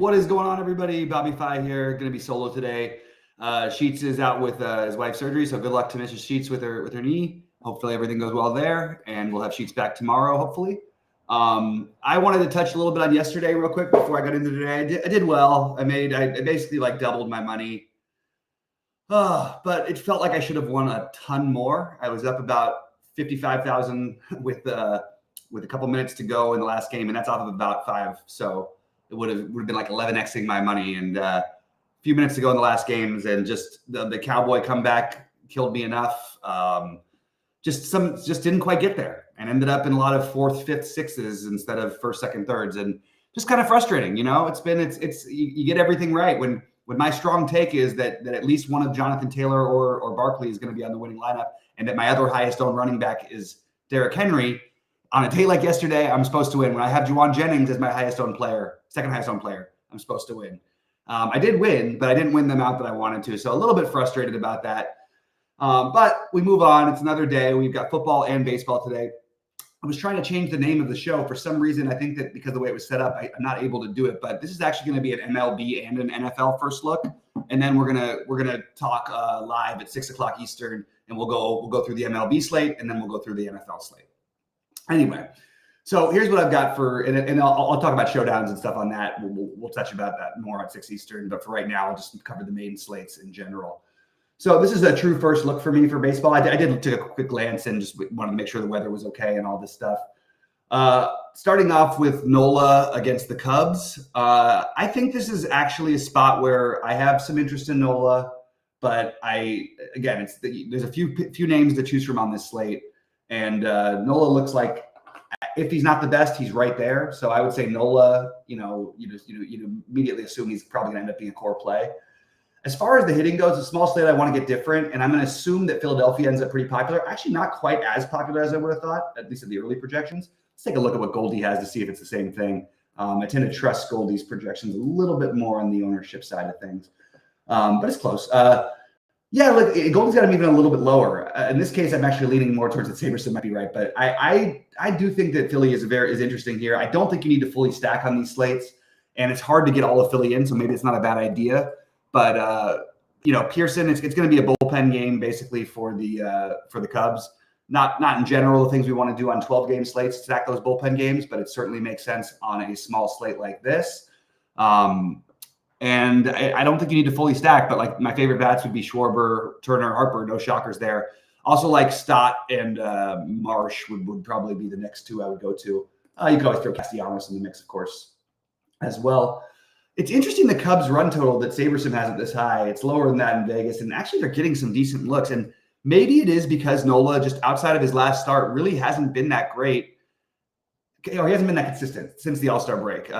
What is going on, everybody? BobbyFi here. Going to be solo today. Sheets is out with his wife's surgery, so good luck to Mrs. Sheets with her knee. Hopefully everything goes well there, and we'll have Sheets back tomorrow, hopefully. I wanted to touch a little bit on yesterday real quick before I got into today. I did well. I basically like doubled my money. But it felt like I should have won a ton more. I was up about 55,000 with a couple minutes to go in the last game, and that's off of about 5. So it would have been like 11xing my money. And a few minutes to go in the last games, and just the Cowboy comeback killed me enough. Just didn't quite get there, and ended up in a lot of 4th, 5th, 6s instead of 1st, 2nd, 3rds, and just kind of frustrating. You know, you get everything right when my strong take is that at least one of Jonathan Taylor or Barkley is going to be on the winning lineup, and that my other highest owned running back is Derrick Henry. On a day like yesterday, I'm supposed to win. When I have Juwan Jennings as my highest owned player, second highest owned player, I'm supposed to win. I did win, but I didn't win the amount that I wanted to. So a little bit frustrated about that. But we move on. It's another day. We've got football and baseball today. I was trying to change the name of the show. For some reason, I think that because of the way it was set up, I'm not able to do it. But this is actually going to be an MLB and an NFL first look. And then we're gonna talk live at 6 o'clock Eastern, and we'll go through the MLB slate, and then we'll go through the NFL slate. Anyway, so here's what I've got and I'll talk about showdowns and stuff on that. We'll touch about that more at 6 Eastern. But for right now, I'll just cover the main slates in general. So this is a true first look for me for baseball. I did take a quick glance and just wanted to make sure the weather was okay and all this stuff. Starting off with Nola against the Cubs. I think this is actually a spot where I have some interest in Nola, but there's a few names to choose from on this slate. And Nola looks like, if he's not the best, he's right there. So I would say Nola, you immediately assume he's probably going to end up being a core play. As far as the hitting goes, a small slate I want to get different, and I'm going to assume that Philadelphia ends up pretty popular. Actually, not quite as popular as I would have thought, at least at the early projections. Let's take a look at what Goldie has to see if it's the same thing. I tend to trust Goldie's projections a little bit more on the ownership side of things, but it's close. Yeah, look, Goldie's got him even a little bit lower. In this case, I'm actually leaning more towards that Saberson might be right, but I do think that Philly is interesting here. I don't think you need to fully stack on these slates, and it's hard to get all of Philly in, so maybe it's not a bad idea. But Pearson, it's going to be a bullpen game basically for the Cubs. Not in general the things we want to do on 12-game slates, stack those bullpen games, but it certainly makes sense on a small slate like this. And I don't think you need to fully stack, but like my favorite bats would be Schwarber, Turner, Harper. No shockers there. Also like Stott and Marsh would probably be the next two I would go to. You could always throw Castellanos in the mix, of course, as well. It's interesting the Cubs run total that Saberson has at this high. It's lower than that in Vegas, and actually they're getting some decent looks. And maybe it is because Nola, just outside of his last start, really hasn't been that great. He hasn't been that consistent since the All-Star break.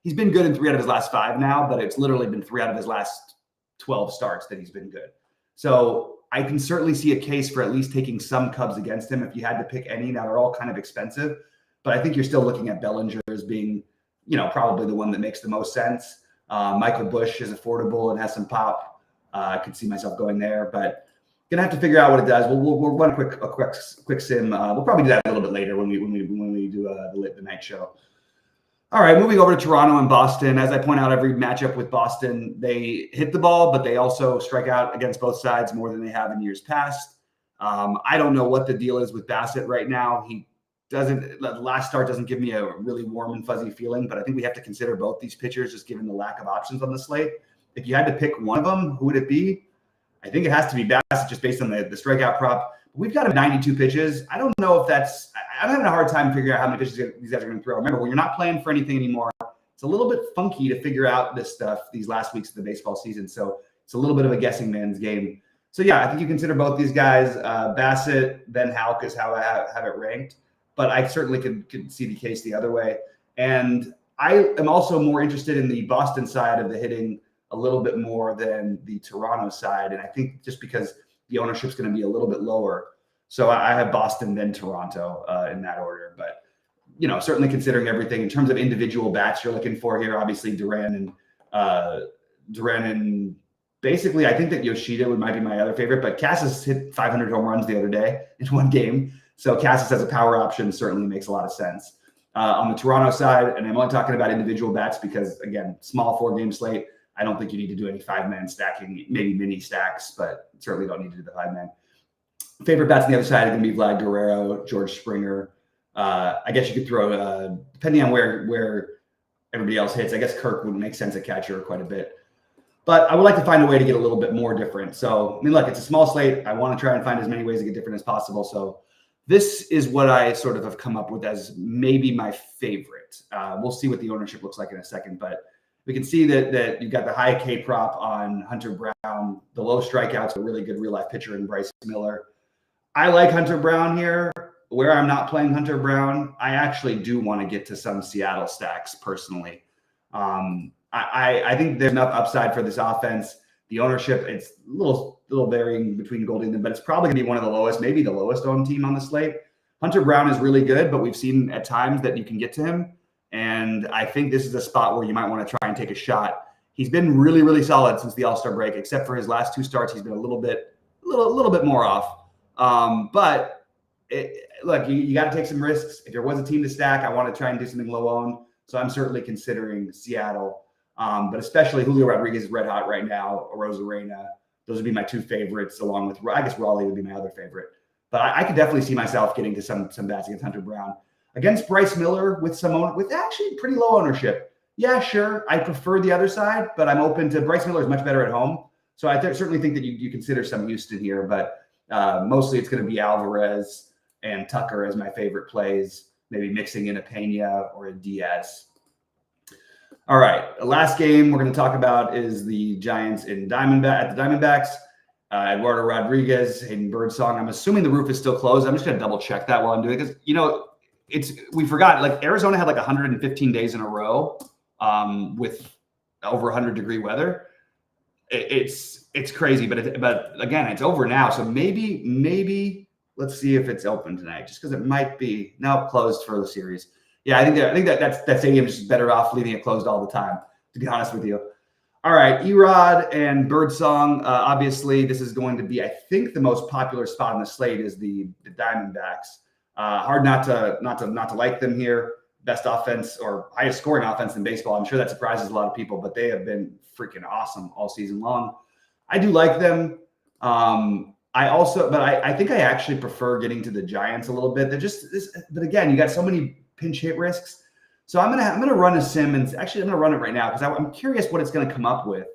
He's been good in 3 out of his last 5 now, but it's literally been 3 out of his last 12 starts that he's been good. So I can certainly see a case for at least taking some Cubs against him if you had to pick any. Now they're all kind of expensive, but I think you're still looking at Bellinger as being, probably the one that makes the most sense. Michael Busch is affordable and has some pop. I could see myself going there, but gonna have to figure out what it does. We'll run a quick sim. We'll probably do that a little bit later when we do the night show. All right, moving over to Toronto and Boston. As I point out, every matchup with Boston, they hit the ball, but they also strike out against both sides more than they have in years past. I don't know what the deal is with Bassett right now. The last start doesn't give me a really warm and fuzzy feeling, but I think we have to consider both these pitchers just given the lack of options on the slate. If you had to pick one of them, who would it be? I think it has to be Bassett just based on the strikeout prop. We've got him 92 pitches. I don't know if I'm having a hard time figuring out how many pitches these guys are going to throw. Remember, when you're not playing for anything anymore, it's a little bit funky to figure out this stuff these last weeks of the baseball season. So it's a little bit of a guessing man's game. So yeah, I think you consider both these guys. Bassett, then Houck is how I have it ranked. But I certainly could see the case the other way. And I am also more interested in the Boston side of the hitting a little bit more than the Toronto side. And I think just because the ownership is going to be a little bit lower. So I have Boston, then Toronto in that order. But, certainly considering everything in terms of individual bats you're looking for here, obviously Duran and basically I think that Yoshida might be my other favorite. But Cassis hit 500 home runs the other day in one game. So Cassis as a power option certainly makes a lot of sense. On the Toronto side, and I'm only talking about individual bets because, again, small 4-game slate. I don't think you need to do any 5-man stacking, maybe mini stacks, but certainly don't need to do the 5-man. Favorite bets on the other side are going to be Vlad Guerrero, George Springer. I guess you could throw, depending on where everybody else hits, I guess Kirk would make sense at catcher quite a bit. But I would like to find a way to get a little bit more different. So, I mean, look, it's a small slate. I want to try and find as many ways to get different as possible. So this is what I sort of have come up with as maybe my favorite. We'll see what the ownership looks like in a second, but we can see that you've got the high K prop on Hunter Brown, the low strikeouts, a really good real life pitcher in Bryce Miller. I like Hunter Brown here. Where I'm not playing Hunter Brown, I actually do want to get to some Seattle stacks personally. I think there's enough upside for this offense. The ownership, it's a little varying between Goldie and them, but it's probably going to be one of the lowest, maybe the lowest owned team on the slate. Hunter Brown is really good, but we've seen at times that you can get to him. And I think this is a spot where you might want to try and take a shot. He's been really, really solid since the All-Star break, except for his last 2 starts. He's been a little bit more off. But look, you got to take some risks. If there was a team to stack, I want to try and do something low owned. So I'm certainly considering Seattle. But especially Julio Rodriguez is red hot right now, Rosarena. Those would be my 2 favorites, along with, I guess, Raleigh would be my other favorite. But I could definitely see myself getting to some bats against Hunter Brown. Against Bryce Miller with actually pretty low ownership. Yeah, sure. I prefer the other side, but I'm open to Bryce Miller is much better at home. So I certainly think that you consider some Houston here, but mostly it's going to be Alvarez and Tucker as my favorite plays, maybe mixing in a Pena or a Diaz. All right, the last game we're going to talk about is the Giants at the Diamondbacks. Eduardo Rodriguez, Hayden Birdsong. I'm assuming the roof is still closed. I'm just going to double check that while I'm doing it because, we forgot, like Arizona had like 115 days in a row with over 100-degree weather. It's crazy, but again, it's over now. So maybe let's see if it's open tonight, just because it might be now closed for the series. Yeah, I think that stadium is just better off leaving it closed all the time, to be honest with you. All right, Erod and Birdsong. Obviously, this is going to be, I think, the most popular spot on the slate is the Diamondbacks. Hard not to like them here. Best offense or highest scoring offense in baseball. I'm sure that surprises a lot of people, but they have been freaking awesome all season long. I do like them. I think I actually prefer getting to the Giants a little bit. But again, you got so many pinch hit risks. So I'm gonna run a sim, and actually I'm gonna run it right now because I'm curious what it's gonna come up with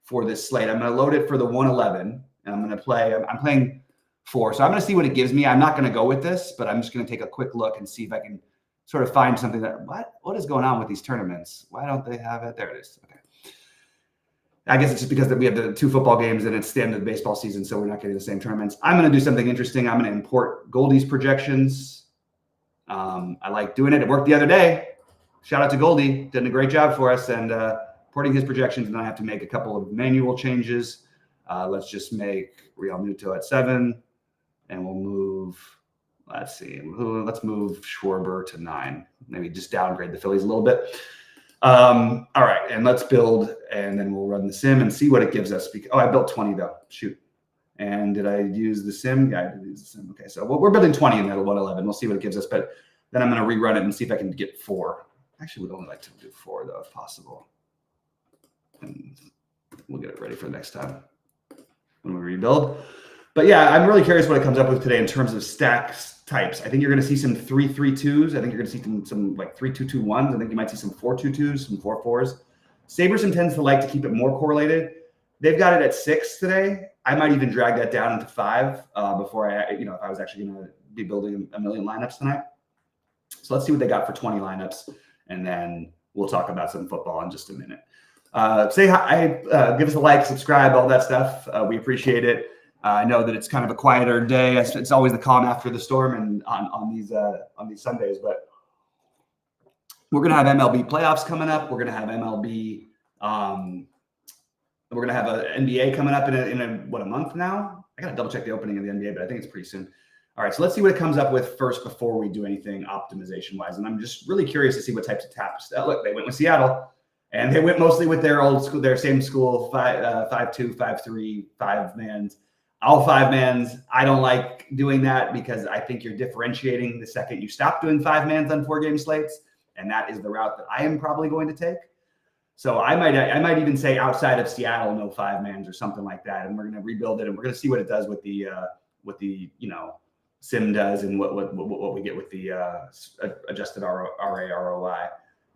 for this slate. I'm gonna load it for the 111, and I'm playing 4. So I'm gonna see what it gives me. I'm not gonna go with this, but I'm just gonna take a quick look and see if I can sort of find something that what is going on with these tournaments? Why don't they have it? There it is. Okay. I guess it's just because we have the 2 football games and it's the end of the baseball season, so we're not getting the same tournaments. I'm going to do something interesting. I'm going to import Goldie's projections. I like doing it. It worked the other day. Shout out to Goldie. Did a great job for us and importing his projections. And I have to make a couple of manual changes. Let's just make Real Muto at 7, and we'll move. Let's see. Let's move Schwarber to 9. Maybe just downgrade the Phillies a little bit. All right, and let's build, and then we'll run the sim and see what it gives us. I built 20 though. Shoot. And did I use the sim? Yeah, I did use the sim. Okay, so we're building 20 in that 111. We'll see what it gives us, but then I'm going to rerun it and see if I can get 4. Actually, we'd only like to do 4 though, if possible. And we'll get it ready for the next time when we rebuild. But yeah, I'm really curious what it comes up with today in terms of stacks types. I think you're going to see some 3-3-2s. I think you're going to see some like 3-2-2-1s. I think you might see some 4-2-2s, some 4-4s. Saberson tends to like to keep it more correlated. They've got it at 6 today. I might even drag that down into 5 before if I was actually going to be building a million lineups tonight. So let's see what they got for 20 lineups, and then we'll talk about some football in just a minute. Say hi, give us a like, subscribe, all that stuff. We appreciate it. I know that it's kind of a quieter day. It's always the calm after the storm, and on these Sundays. But we're gonna have MLB playoffs coming up. We're gonna have MLB. We're gonna have an NBA coming up in a month now. I gotta double check the opening of the NBA, but I think it's pretty soon. All right, so let's see what it comes up with first before we do anything optimization wise. And I'm just really curious to see what types of taps. Look, they went with Seattle, and they went mostly with their old school, their same school 5-2, 5-3, 5-mans. All 5-mans. I don't like doing that because I think you're differentiating the second you stop doing 5-mans on 4-game slates. and that is the route that I am probably going to take. So I might even say outside of Seattle, no 5-mans or something like that, and we're going to rebuild it, and we're going to see what it does with the sim does, and what we get with the adjusted RA ROI.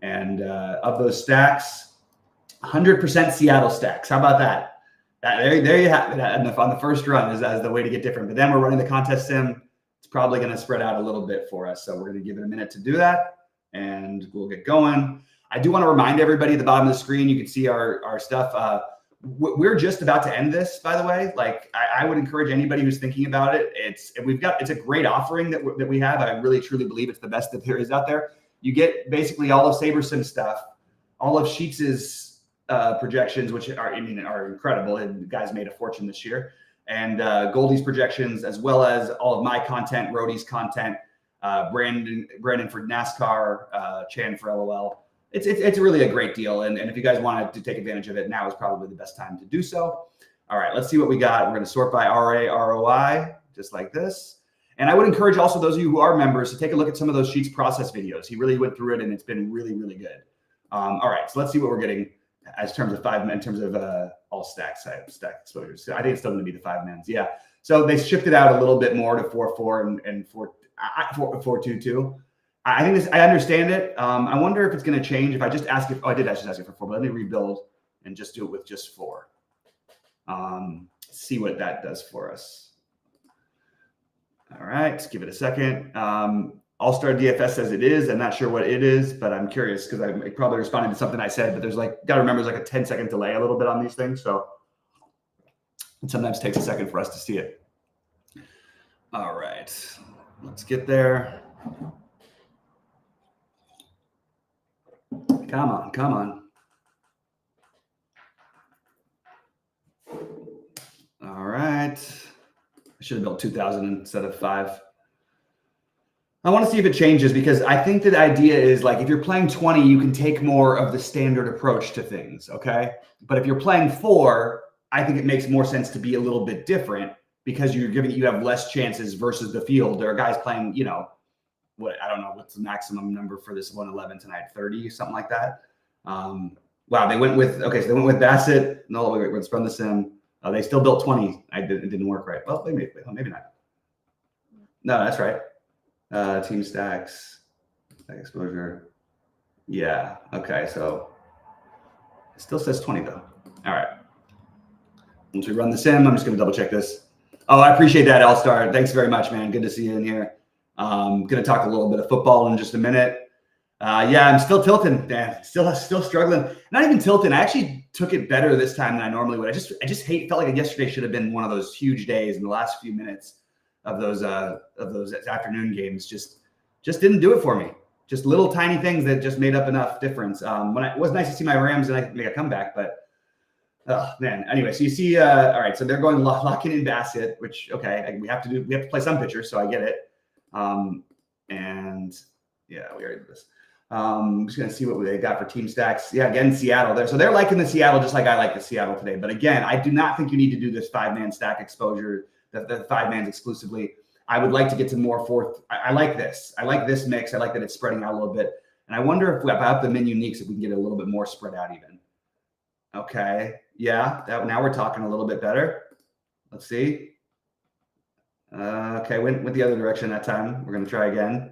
And of those stacks, 100% Seattle stacks. How about that? There you have it. On the first run as the way to get different. But then we're running the contest sim. It's probably going to spread out a little bit for us. So we're going to give it a minute to do that, and we'll get going. I do want to remind everybody at the bottom of the screen, you can see our stuff. We're just about to end this, by the way. Like I would encourage anybody who's thinking about it. It's a great offering that we have. I really truly believe it's the best that there is out there. You get basically all of SaberSim stuff, all of Sheets's projections, which are incredible. And the guys made a fortune this year. And Goldie's projections, as well as all of my content, Rhodey's content, Brandon for NASCAR, Chan for LOL. It's really a great deal. And if you guys wanted to take advantage of it, now is probably the best time to do so. All right, let's see what we got. We're going to sort by RA, ROI, just like this. And I would encourage also those of you who are members to take a look at some of those Sheets process videos. He really went through it, and it's been really, really good. All right, so let's see what we're getting in terms of all stack exposures. So I think it's still going to be the 5-mans. Yeah. So they shifted out a little bit more to 4-4 and 4-2-2. I understand it. I wonder if it's going to change if I just ask I did actually ask it for 4, but let me rebuild and just do it with just 4. See what that does for us. All right, let's give it a second. All-Star DFS says it is. I'm not sure what it is, but I'm curious because I probably responded to something I said, but there's got to remember there's like a 10-second delay a little bit on these things. So it sometimes takes a second for us to see it. All right, let's get there. Come on. All right. I should have built 2,000 instead of 5. I want to see if it changes because I think that the idea is like if you're playing 20, you can take more of the standard approach to things, okay? But if you're playing 4, I think it makes more sense to be a little bit different because you have less chances versus the field. There are guys playing, I don't know what's the maximum number for this 111 tonight, 30, something like that. Wow, they went with Bassett. No, wait, let's run the sim. They still built 20. It didn't work right. Well, maybe not. No, that's right. Team stacks, stack exposure. Yeah. Okay. So it still says 20 though. All right. Once we run the sim, I'm just going to double check this. Oh, I appreciate that, All-Star. Thanks very much, man. Good to see you in here. Going to talk a little bit of football in just a minute. Yeah, I'm still tilting. Man, still struggling. Not even tilting. I actually took it better this time than I normally would. I just felt like yesterday should have been one of those huge days, and the last few minutes of those afternoon games just didn't do it for me. Just little tiny things that just made up enough difference. It was nice to see my Rams and I make a comeback, but oh man. Anyway, so you see, all right. So they're going locking in Bassett, which okay, we have to play some pitchers, so I get it. And yeah, we already did this. I'm just going to see what they got for team stacks. Yeah, again, Seattle there. So they're liking the Seattle just like I like the Seattle today. But again, I do not think you need to do this 5-man stack exposure, the 5-mans exclusively. I would like to get to more fourth. I like this. I like this mix. I like that it's spreading out a little bit. And I wonder if I up the min uniques, if we can get a little bit more spread out even. Okay. Yeah. Now we're talking a little bit better. Let's see. Okay. Went the other direction that time. We're going to try again.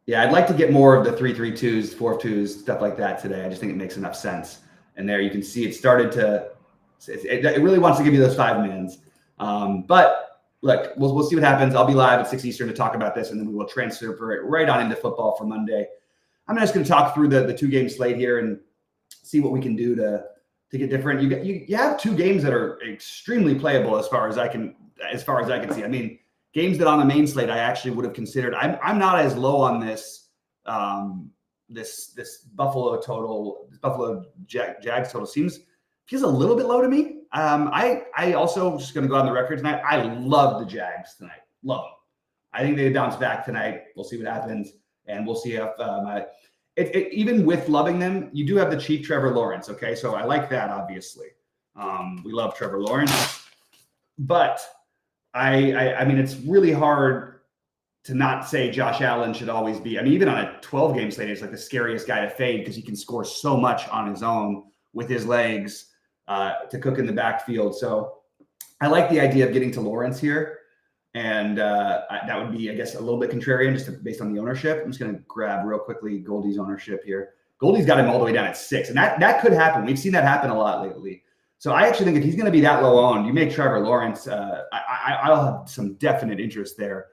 Yeah, I'd like to get more of the 3-3-2s, 4-2s, stuff like that today. I just think it makes enough sense. And there you can see it started to – it really wants to give you those 5-mans. But look, we'll see what happens. I'll be live at 6 Eastern to talk about this, and then we will transfer it right on into football for Monday. I'm just going to talk through the 2-game slate here and see what we can do to get different. You have 2 games that are extremely playable as far as I can see. I mean – games that on the main slate I actually would have considered. I'm not as low on this this Buffalo total. This Buffalo Jags total feels a little bit low to me. I also just going to go on the record tonight. I love the Jags tonight. Love them. I think they bounce back tonight. We'll see what happens, and we'll see if even with loving them, you do have the cheap Trevor Lawrence. Okay, so I like that obviously. We love Trevor Lawrence, but I mean, it's really hard to not say Josh Allen should always be, I mean, even on a 12-game slate, it's like the scariest guy to fade because he can score so much on his own with his legs to cook in the backfield. So I like the idea of getting to Lawrence here. And that would be, I guess, a little bit contrarian just based on the ownership. I'm just going to grab real quickly Goldie's ownership here. Goldie's got him all the way down at 6. And that could happen. We've seen that happen a lot lately. So I actually think if he's going to be that low owned, you make Trevor Lawrence. I'll have some definite interest there.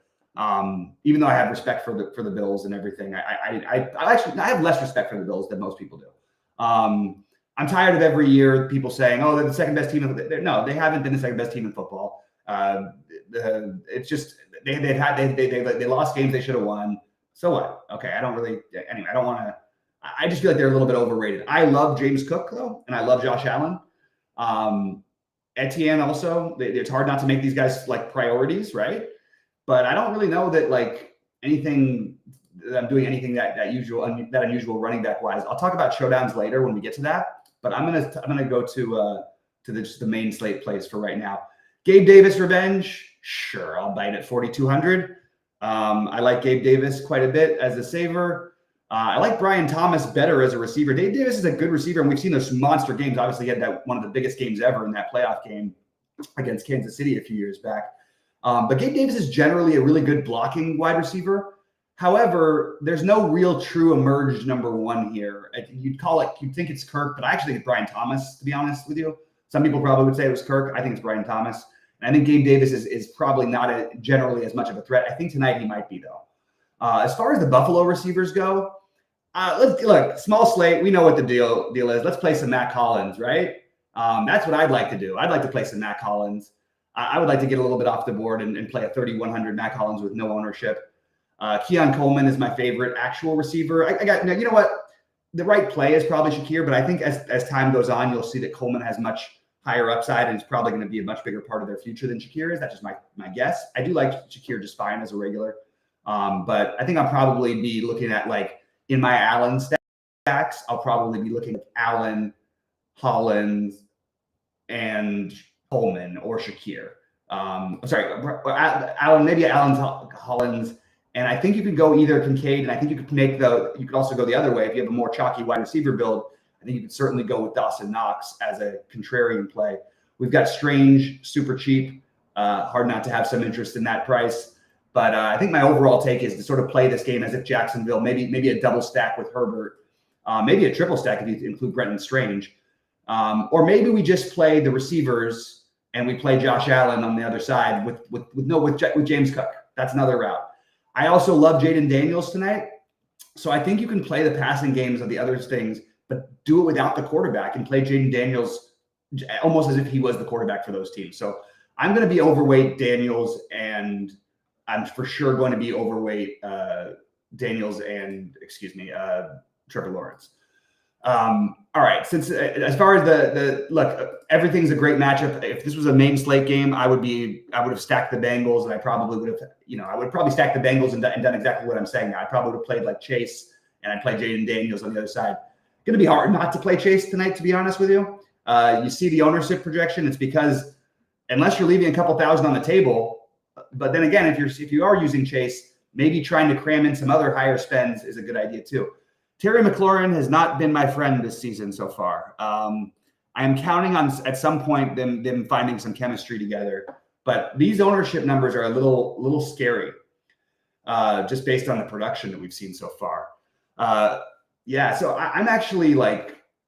Even though I have respect for the Bills and everything, I have less respect for the Bills than most people do. I'm tired of every year people saying, "Oh, they're the second best team." No, they haven't been the second best team in football. It's just they lost games they should have won. So what? Okay, I don't really. Anyway, I don't want to. I just feel like they're a little bit overrated. I love James Cook though, and I love Josh Allen. Etienne also. It's hard not to make these guys like priorities, right? But I don't really know that like anything that I'm doing anything that unusual running back wise. I'll talk about showdowns later when we get to that. But I'm gonna go to the main slate plays for right now. Gabe Davis revenge, sure, I'll bite at 4,200. I like Gabe Davis quite a bit as a saver. I like Brian Thomas better as a receiver. Gabe Davis is a good receiver, and we've seen those monster games. Obviously, he had that one of the biggest games ever in that playoff game against Kansas City a few years back. But Gabe Davis is generally a really good blocking wide receiver. However, there's no real true emerged number one here. You'd think it's Kirk, but I actually think it's Brian Thomas, to be honest with you. Some people probably would say it was Kirk. I think it's Brian Thomas. And I think Gabe Davis is probably not generally as much of a threat. I think tonight he might be, though. As far as the Buffalo receivers go, look, small slate. We know what the deal is. Let's play some Matt Collins, right? That's what I'd like to do. I'd like to play some Matt Collins. I would like to get a little bit off the board and play a 3,100 Matt Collins with no ownership. Keon Coleman is my favorite actual receiver. Now, you know what? The right play is probably Shakir, but I think as time goes on, you'll see that Coleman has much higher upside and is probably going to be a much bigger part of their future than Shakir is. That's just my guess. I do like Shakir just fine as a regular. But I think I'll probably be looking at, like, in my Allen stacks, I'll probably be looking at Allen, Hollins, and Coleman or Shakir. I'm sorry, Allen, maybe Allen, Hollins. And I think you could go either Kincaid, and I think you could also go the other way. If you have a more chalky wide receiver build, I think you could certainly go with Dawson Knox as a contrarian play. We've got Strange, super cheap. Hard not to have some interest in that price. But I think my overall take is to sort of play this game as if Jacksonville, maybe a double stack with Herbert, maybe a triple stack if you include Brenton Strange. Or maybe we just play the receivers and we play Josh Allen on the other side with James Cook. That's another route. I also love Jaden Daniels tonight. So I think you can play the passing games of the other things, but do it without the quarterback and play Jaden Daniels almost as if he was the quarterback for those teams. So I'm going to be overweight Daniels, and I'm for sure going to be overweight Daniels and, Trevor Lawrence. All right. Since as far as the look, everything's a great matchup. If this was a main slate game, I would have stacked the Bengals, and I probably would have, I would probably stack the Bengals and done exactly what I'm saying now. I probably would have played like Chase, and I'd play Jaden Daniels on the other side. Going to be hard not to play Chase tonight, to be honest with you. You see the ownership projection. It's because unless you're leaving a couple thousand on the table, but then again, if you are using Chase, maybe trying to cram in some other higher spends is a good idea too. Terry McLaurin has not been my friend this season so far. I am counting on at some point them finding some chemistry together, but these ownership numbers are a little scary, just based on the production that we've seen so far. So I'm actually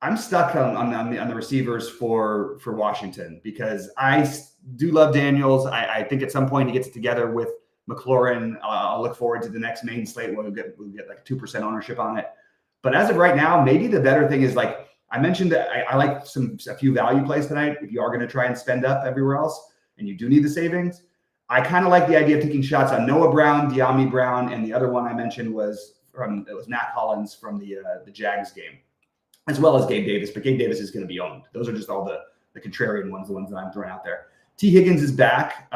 I'm stuck on the receivers for Washington because I do love Daniels. I think at some point he gets it together with McLaurin. I'll look forward to the next main slate where we'll get like 2% ownership on it. But as of right now, maybe the better thing is, like I mentioned, that I like a few value plays tonight. If you are going to try and spend up everywhere else and you do need the savings, I kind of like the idea of taking shots on Noah Brown, De'Ami Brown, and the other one I mentioned was Matt Collins from the Jags game, as well as Gabe Davis. But Gabe Davis is going to be owned. Those are just all the contrarian ones, the ones that I'm throwing out there. T. Higgins is back.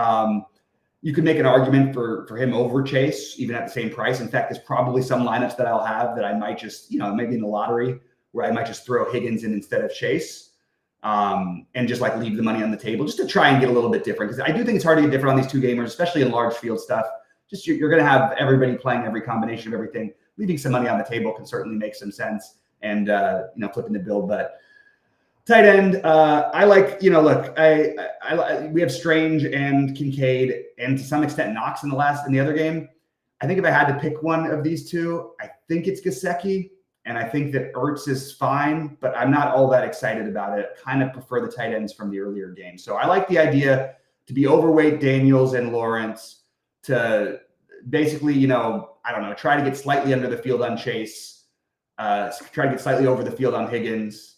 You could make an argument for him over Chase, even at the same price. In fact, there's probably some lineups that I'll have that I might just, maybe in the lottery, where I might just throw Higgins in instead of Chase, and just like leave the money on the table just to try and get a little bit different. Because I do think it's hard to get different on these two gamers, especially in large field stuff. just you're going to have everybody playing every combination of everything. Leaving some money on the table can certainly make some sense, and flipping the build. But tight end, I like, look, we have Strange and Kincaid, and to some extent Knox in the other game. I think if I had to pick one of these two, I think it's Gesicki, and I think that Ertz is fine, but I'm not all that excited about it. Kind of prefer the tight ends from the earlier game. So I like the idea to be overweight Daniels and Lawrence, to basically, try to get slightly under the field on Chase, try to get slightly over the field on Higgins,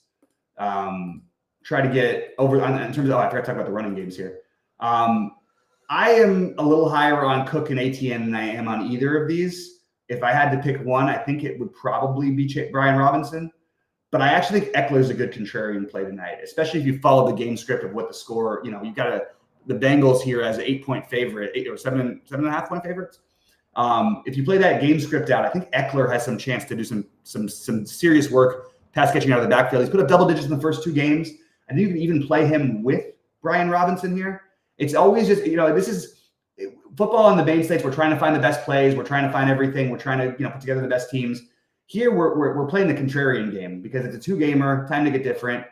try to get over in terms of, I forgot to talk about the running games here. I am a little higher on Cook and ATN than I am on either of these. If I had to pick one, I think it would probably be Brian Robinson. But I actually think Eckler's a good contrarian play tonight, especially if you follow the game script of what the score, you've got the Bengals here as an 8-point favorite, 8 or 7.5 point favorites. If you play that game script out, I think Eckler has some chance to do some serious work pass catching out of the backfield. He's put up double digits in the first 2 games. I think you can even play him with Brian Robinson here. It's always just, this is football on the Bain States. We're trying to find the best plays. We're trying to find everything. We're trying to, put together the best teams. Here, we're playing the contrarian game because it's a 2-gamer, time to get different.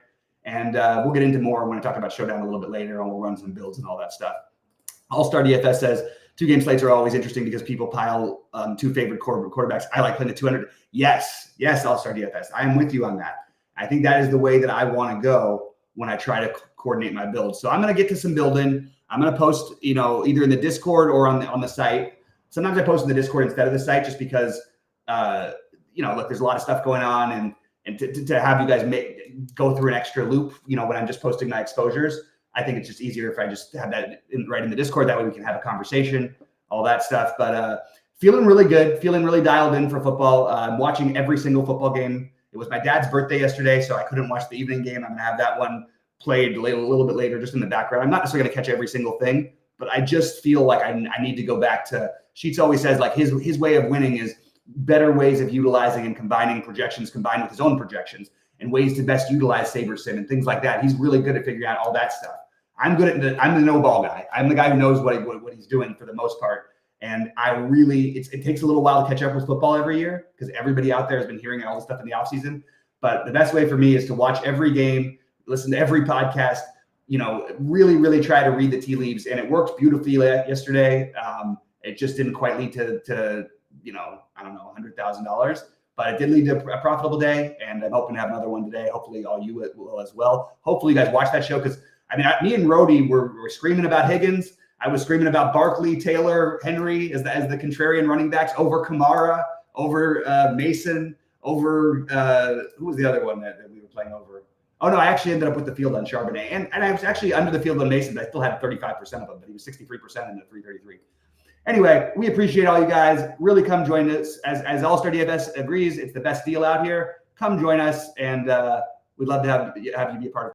And we'll get into more when I talk about Showdown a little bit later, and we'll run some builds and all that stuff. All-Star DFS says 2-game slates are always interesting because people pile 2 favorite quarterbacks. I like playing the 200. Yes, All-Star DFS. I am with you on that. I think that is the way that I want to go when I try to coordinate my build. So I'm going to get to some building. I'm going to post, either in the Discord or on the site. Sometimes I post in the Discord instead of the site just because, look, there's a lot of stuff going on, and to have you guys go through an extra loop, when I'm just posting my exposures, I think it's just easier if I just have that right in the Discord. That way we can have a conversation, all that stuff. But feeling really good, feeling really dialed in for football. I'm watching every single football game. It was my dad's birthday yesterday, so I couldn't watch the evening game. I'm going to have that one played a little bit later, just in the background. I'm not necessarily going to catch every single thing, but I just feel like I need to go back to, Sheets always says, like, his way of winning is better ways of utilizing and combining projections combined with his own projections, and ways to best utilize SaberSim and things like that. He's really good at figuring out all that stuff. I'm the no-ball guy. I'm the guy who knows what he's doing for the most part. And it takes a little while to catch up with football every year because everybody out there has been hearing all this stuff in the offseason. But the best way for me is to watch every game, listen to every podcast, really, really try to read the tea leaves. And it worked beautifully yesterday. It just didn't quite lead to $100,000, but it did lead to a profitable day. And I'm hoping to have another one today. Hopefully all you will as well. Hopefully you guys watch that show because, me and Rhodey were screaming about Higgins. I was screaming about Barkley, Taylor, Henry as the contrarian running backs over Kamara, over Mason, over who was the other one that we were playing over? Oh, no, I actually ended up with the field on Charbonnet. And I was actually under the field on Mason, but I still had 35% of them, but he was 63% in the 333. Anyway, we appreciate all you guys. Really come join us. As All-Star DFS agrees, it's the best deal out here. Come join us, and we'd love to have you be a part of it.